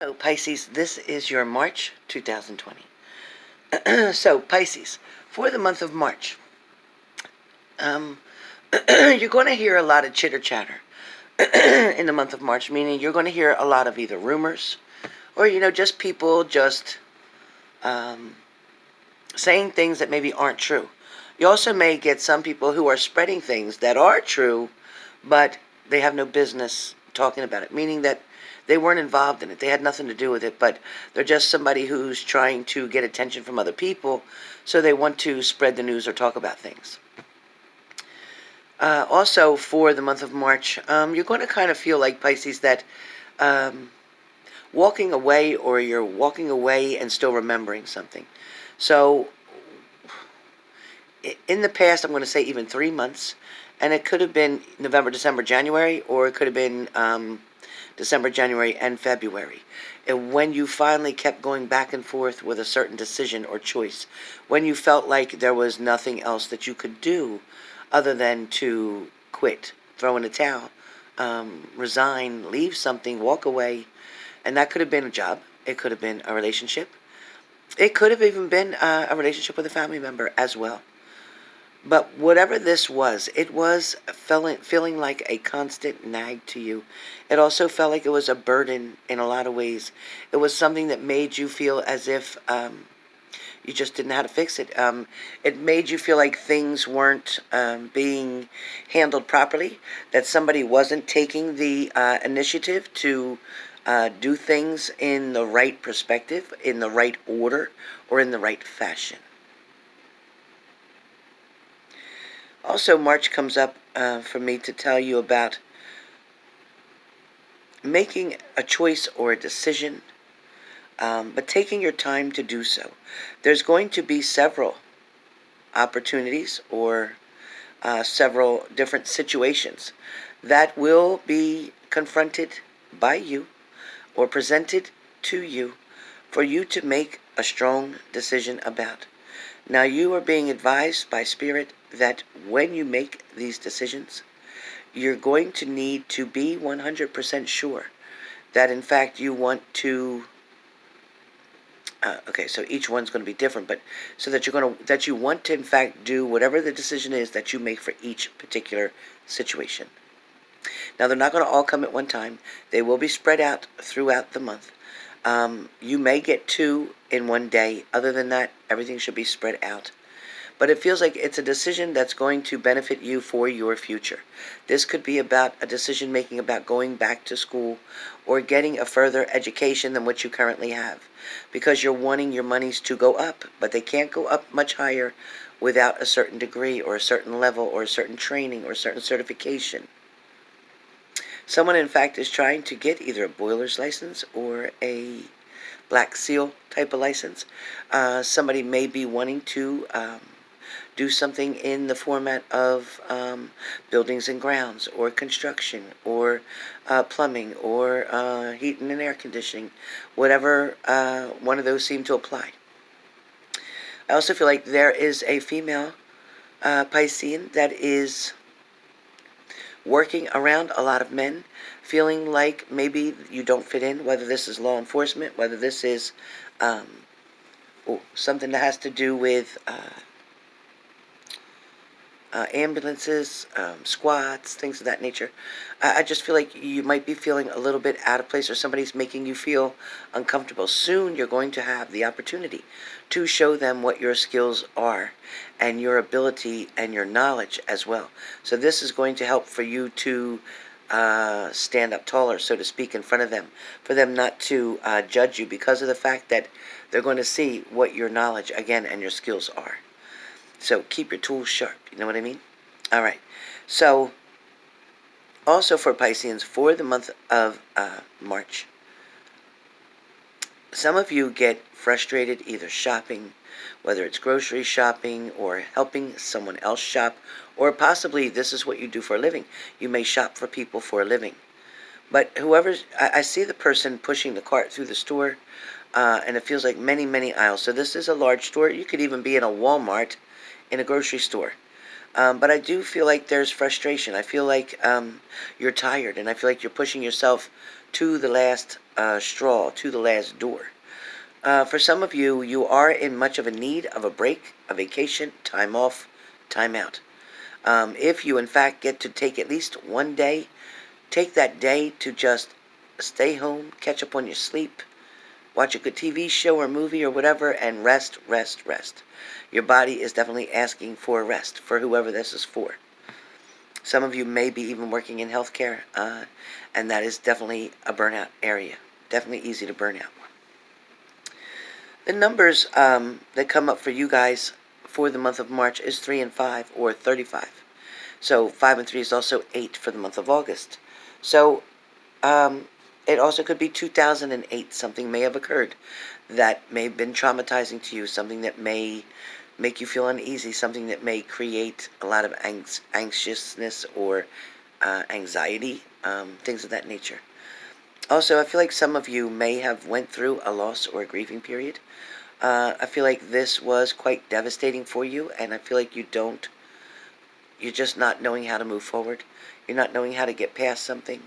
So Pisces, this is your March 2020. So Pisces, for the month of March, um, you're going to hear a lot of chitter chatter in the month of March, meaning you're going to hear a lot of either rumors or, just people just um, saying things that maybe aren't true. You also may get some people who are spreading things that are true, but they have no business talking about it, meaning that they weren't involved in it. They had nothing to do with it, but they're just somebody who's trying to get attention from other people, so they want to spread the news or talk about things. Also, for the month of March, you're going to kind of feel like, Pisces, that um, walking away, or you're walking away and still remembering something. So in the past, I'm going to say even 3 months, and it could have been November, December, January, or it could have been December, January, and February. And when you finally kept going back and forth with a certain decision or choice, when you felt like there was nothing else that you could do other than to quit, throw in a towel, resign, leave something, walk away, and that could have been a job. It could have been a relationship. It could have even been a relationship with a family member as well. But whatever this was, it was feeling like a constant nag to you. It also felt like it was a burden in a lot of ways. It was something that made you feel as if you just didn't know how to fix it. It made you feel like things weren't being handled properly, that somebody wasn't taking the initiative to do things in the right perspective, in the right order, or in the right fashion. Also, March comes up for me to tell you about making a choice or a decision, but taking your time to do so. There's going to be several opportunities or several different situations that will be confronted by you or presented to you for you to make a strong decision about. Now, you are being advised by Spirit that when you make these decisions, you're going to need to be 100% sure that, in fact, you want to. Okay, so each one's going to be different, but so that that you want to, in fact, do whatever the decision is that you make for each particular situation. Now, they're not going to all come at one time. They will be spread out throughout the month. You may get two in one day. Other than that, everything should be spread out. But it feels like it's a decision that's going to benefit you for your future. This could be about a decision making about going back to school or getting a further education than what you currently have, because you're wanting your monies to go up, but they can't go up much higher without a certain degree or a certain level or a certain training or a certain certification. Someone, in fact, is trying to get either a boiler's license or a Black Seal type of license. Somebody may be wanting to do something in the format of buildings and grounds, or construction, or plumbing, or heating and air conditioning, whatever one of those seem to apply. I also feel like there is a female Piscean that is working around a lot of men, feeling like maybe you don't fit in, whether this is law enforcement, whether this is something that has to do with ambulances, squads, things of that nature. I just feel like you might be feeling a little bit out of place, or somebody's making you feel uncomfortable. Soon you're going to have the opportunity to show them what your skills are and your ability and your knowledge as well. So this is going to help for you to stand up taller, so to speak, in front of them, for them not to judge you because of the fact that they're going to see what your knowledge, again, and your skills are. So keep your tools sharp, you know what I mean? All right. So also for Pisceans, for the month of March, some of you get frustrated either shopping, whether it's grocery shopping or helping someone else shop, or possibly this is what you do for a living. You may shop for people for a living. But I see the person pushing the cart through the store, and it feels like many, many aisles. So this is a large store. You could even be in a Walmart, in a grocery store. But I do feel like there's frustration. I feel like you're tired, and I feel like you're pushing yourself to the last straw, to the last door. For some of you, you are in much of a need of a break, a vacation, time off, time out. If you, in fact, get to take at least one day, take that day to just stay home, catch up on your sleep, watch a good TV show or movie or whatever, and rest, rest, rest. Your body is definitely asking for a rest, for whoever this is for. Some of you may be even working in healthcare, and that is definitely a burnout area. Definitely easy to burn out. The numbers that come up for you guys for the month of March is 3 and 5, or 35. So 5 and 3 is also 8 for the month of August. So it also could be 2008. Something may have occurred that may have been traumatizing to you, something that may make you feel uneasy, something that may create a lot of anxiousness or anxiety, things of that nature. Also, I feel like some of you may have went through a loss or a grieving period. I feel like this was quite devastating for you, and I feel like you're just not knowing how to move forward. You're not knowing how to get past something.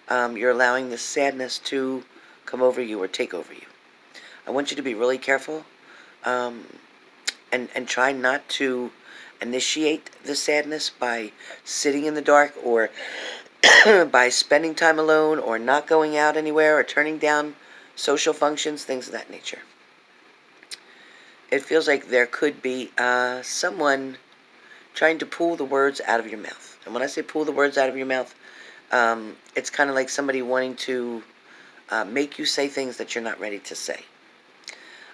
You're allowing the sadness to come over you or take over you. I want you to be really careful, and try not to initiate the sadness by sitting in the dark, or by spending time alone, or not going out anywhere, or turning down social functions, things of that nature. It feels like there could be someone trying to pull the words out of your mouth. And when I say pull the words out of your mouth, it's kind of like somebody wanting to make you say things that you're not ready to say.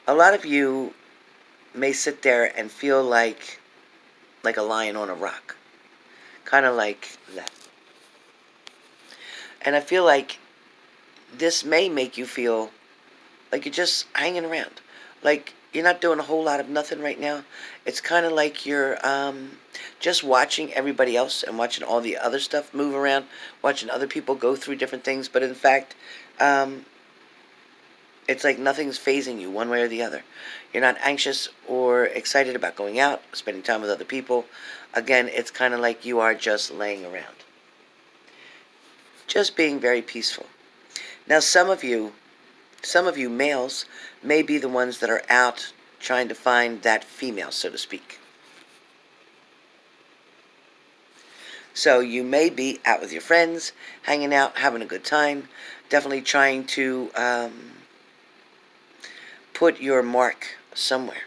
A lot of you may sit there and feel like a lion on a rock. Kind of like that. And I feel like this may make you feel like you're just hanging around. Like you're not doing a whole lot of nothing right now. It's kind of like you're just watching everybody else and watching all the other stuff move around, watching other people go through different things. But in fact, it's like nothing's phasing you one way or the other. You're not anxious or excited about going out, spending time with other people. Again, it's kind of like you are just laying around. Just being very peaceful. Now, some of you males may be the ones that are out trying to find that female, so to speak. So you may be out with your friends, hanging out, having a good time, definitely trying to put your mark somewhere.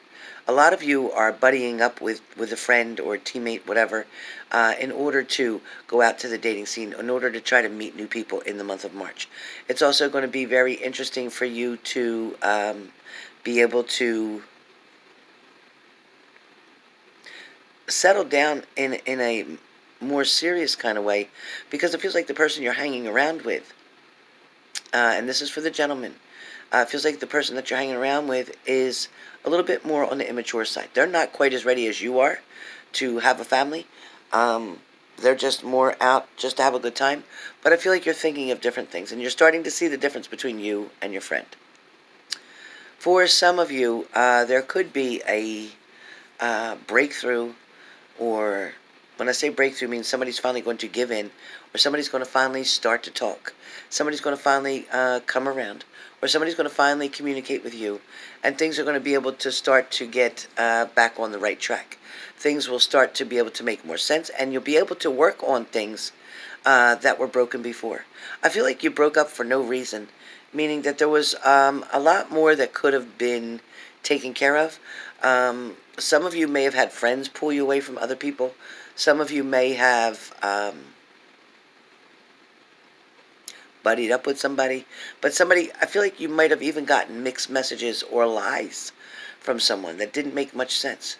A lot of you are buddying up with a friend or a teammate, whatever, in order to go out to the dating scene, in order to try to meet new people in the month of March. It's also going to be very interesting for you to be able to settle down in a more serious kind of way, because it feels like the person you're hanging around with, and this is for the gentleman, it feels like the person that you're hanging around with is a little bit more on the immature side. They're not quite as ready as you are to have a family. They're just more out just to have a good time. But I feel like you're thinking of different things, and you're starting to see the difference between you and your friend. For some of you, there could be a breakthrough, or when I say breakthrough, it means somebody's finally going to give in, or somebody's going to finally start to talk. Somebody's going to finally come around, or somebody's going to finally communicate with you, and things are going to be able to start to get back on the right track. Things will start to be able to make more sense, and you'll be able to work on things that were broken before. I feel like you broke up for no reason, meaning that there was a lot more that could have been taken care of. Some of you may have had friends pull you away from other people. Some of you may have buddied up with somebody. But somebody, I feel like you might have even gotten mixed messages or lies from someone that didn't make much sense.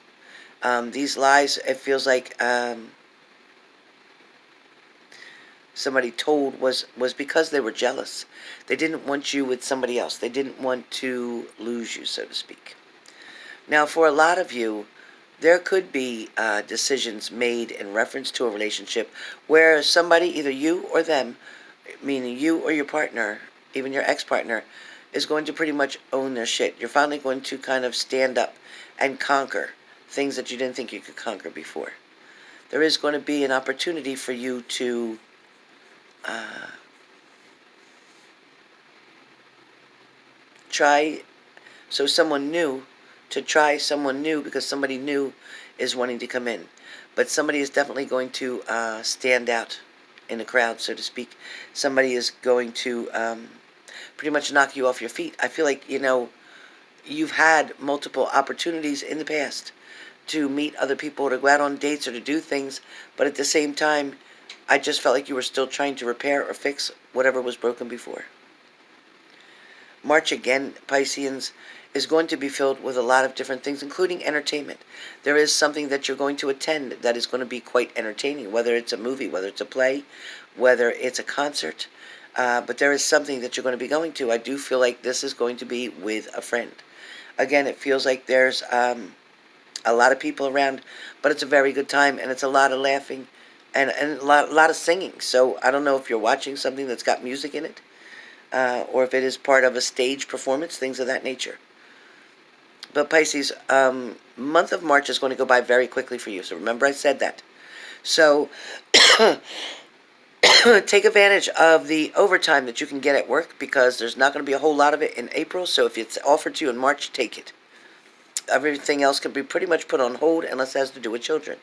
These lies, it feels like somebody told was because they were jealous. They didn't want you with somebody else. They didn't want to lose you, so to speak. Now, for a lot of you, there could be decisions made in reference to a relationship where somebody, either you or them, meaning you or your partner, even your ex-partner, is going to pretty much own their shit. You're finally going to kind of stand up and conquer things that you didn't think you could conquer before. there is going to be an opportunity for you to try someone new, because somebody new is wanting to come in. But somebody is definitely going to stand out in the crowd, so to speak. Somebody is going to pretty much knock you off your feet. I feel like, you've had multiple opportunities in the past to meet other people, to go out on dates, or to do things, but at the same time, I just felt like you were still trying to repair or fix whatever was broken before. March, again, Pisceans, is going to be filled with a lot of different things, including entertainment. There is something that you're going to attend that is going to be quite entertaining, whether it's a movie, whether it's a play, whether it's a concert. But there is something that you're going to be going to. I do feel like this is going to be with a friend. Again, it feels like there's a lot of people around, but it's a very good time, and it's a lot of laughing and a lot of singing. So I don't know if you're watching something that's got music in it, or if it is part of a stage performance, things of that nature. But Pisces, month of March is going to go by very quickly for you. So remember I said that. So take advantage of the overtime that you can get at work, because there's not going to be a whole lot of it in April. So if it's offered to you in March, take it. Everything else can be pretty much put on hold unless it has to do with children.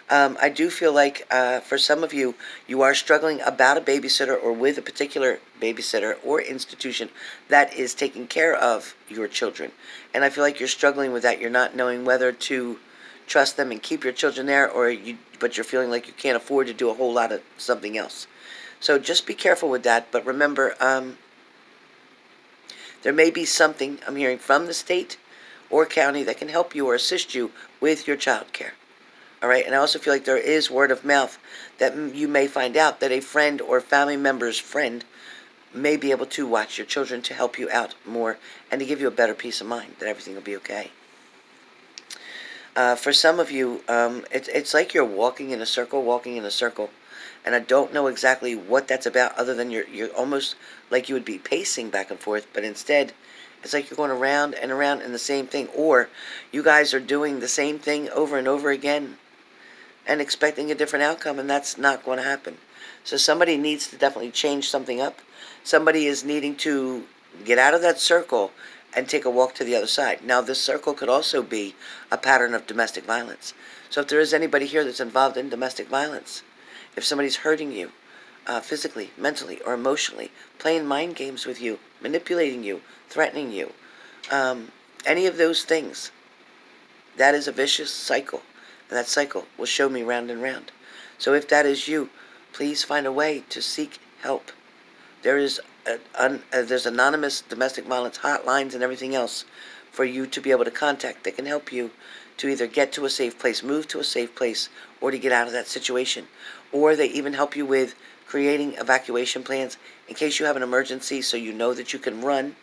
I do feel like for some of you, you are struggling about a babysitter, or with a particular babysitter or institution that is taking care of your children. And I feel like you're struggling with that. You're not knowing whether to trust them and keep your children there, but you're feeling like you can't afford to do a whole lot of something else. So just be careful with that. But remember, there may be something I'm hearing from the state or county that can help you or assist you with your child care. All right, and I also feel like there is word of mouth that you may find out that a friend or family member's friend may be able to watch your children to help you out more and to give you a better peace of mind that everything will be okay. For some of you, it's like you're walking in a circle, and I don't know exactly what that's about, other than you're almost like you would be pacing back and forth, but instead, it's like you're going around and around in the same thing, or you guys are doing the same thing over and over again and expecting a different outcome, and that's not going to happen. So somebody needs to definitely change something up. Somebody is needing to get out of that circle and take a walk to the other side. Now, this circle could also be a pattern of domestic violence. So if there is anybody here that's involved in domestic violence, if somebody's hurting you physically, mentally, or emotionally, playing mind games with you, manipulating you, threatening you, any of those things, that is a vicious cycle. And that cycle will show me round and round. So if that is you, please find a way to seek help. There's anonymous domestic violence hotlines and everything else for you to be able to contact that can help you to either get to a safe place, move to a safe place, or to get out of that situation. Or they even help you with creating evacuation plans in case you have an emergency, so you know that you can run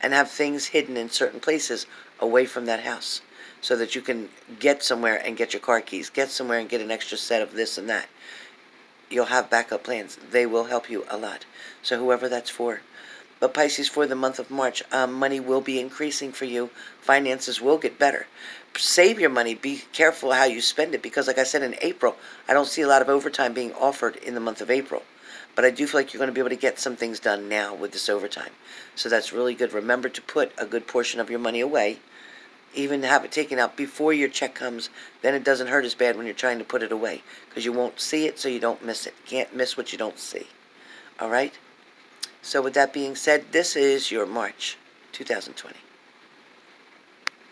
and have things hidden in certain places away from that house, so that you can get somewhere and get your car keys, get somewhere and get an extra set of this and that. You'll have backup plans. They will help you a lot. So whoever that's for. But Pisces, for the month of March, money will be increasing for you. Finances will get better. Save your money. Be careful how you spend it, because like I said, in April, I don't see a lot of overtime being offered in the month of April. But I do feel like you're going to be able to get some things done now with this overtime. So that's really good. Remember to put a good portion of your money away. Even have it taken out before your check comes. Then it doesn't hurt as bad when you're trying to put it away, because you won't see it, so you don't miss it. Can't miss what you don't see. All right? So with that being said, this is your March 2020.